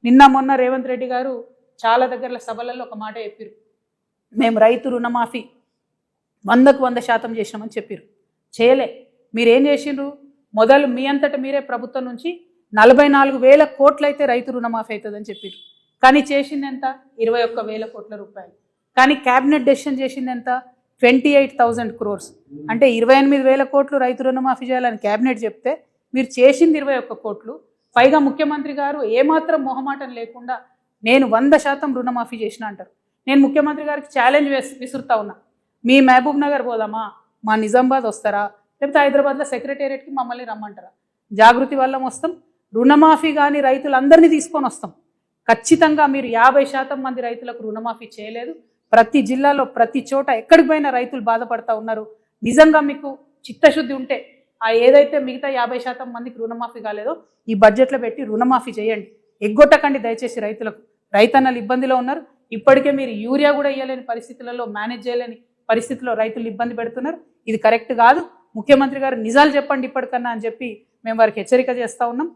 నిన్న మొన్న రేవంత్ రెడ్డి గారు చాలా దగ్గర సభలలో ఒక మాట చెప్పారు, మేము రైతు రుణమాఫీ 100కు 100% చేసినామని చెప్పారు. చేయలే. మీరేం చేసిండ్రు? మొదలు మీ అంతటా మీరే ప్రభుత్వం నుంచి 44,000 కోట్లు అయితే రైతు రుణమాఫీ అవుతుందని చెప్పారు. కానీ చేసింది ఎంత? 21,000 కోట్ల రూపాయలు. కానీ క్యాబినెట్ డెసిషన్ చేసింది ఎంత? 28,000 crores. అంటే 28,000 కోట్లు రైతు రుణమాఫీ చేయాలని క్యాబినెట్ చెప్తే మీరు చేసింది 21 కోట్లు. పైగా ముఖ్యమంత్రి గారు ఏమాత్రం మొహమాటం లేకుండా నేను 100% రుణమాఫీ చేసిన అంటారు. నేను ముఖ్యమంత్రి గారికి ఛాలెంజ్ విసురుతా ఉన్నా, మీ మహబూబ్ నగర్ పోదామా, మా నిజామాబాద్ వస్తారా, లేకపోతే హైదరాబాద్లో సెక్రటేరియట్కి మమ్మల్ని రమ్మంటారా? జాగృతి వల్ల వస్తాం, రుణమాఫీ కానీ రైతులందరినీ తీసుకొని వస్తాం. ఖచ్చితంగా మీరు 50% మంది రైతులకు రుణమాఫీ చేయలేదు. ప్రతి జిల్లాలో ప్రతి చోట ఎక్కడికి పోయినా రైతులు బాధపడతా ఉన్నారు. నిజంగా మీకు చిత్తశుద్ధి ఉంటే ఏదైతే మిగతా 50% మందికి రుణమాఫీ కాలేదో ఈ బడ్జెట్లో పెట్టి రుణమాఫీ చేయండి. ఎగ్గొట్టకండి దయచేసి రైతులకు. రైతన్నలు ఇబ్బందిలో ఉన్నారు. ఇప్పటికే మీరు యూరియా కూడా ఇవ్వలేని పరిస్థితులలో, మేనేజ్ చేయలేని పరిస్థితుల్లో రైతులు ఇబ్బంది పెడుతున్నారు. ఇది కరెక్ట్ కాదు. ముఖ్యమంత్రి గారు నిజాలు చెప్పండి ఇప్పటికన్నా అని చెప్పి మేము వారికి హెచ్చరిక చేస్తూ ఉన్నాం.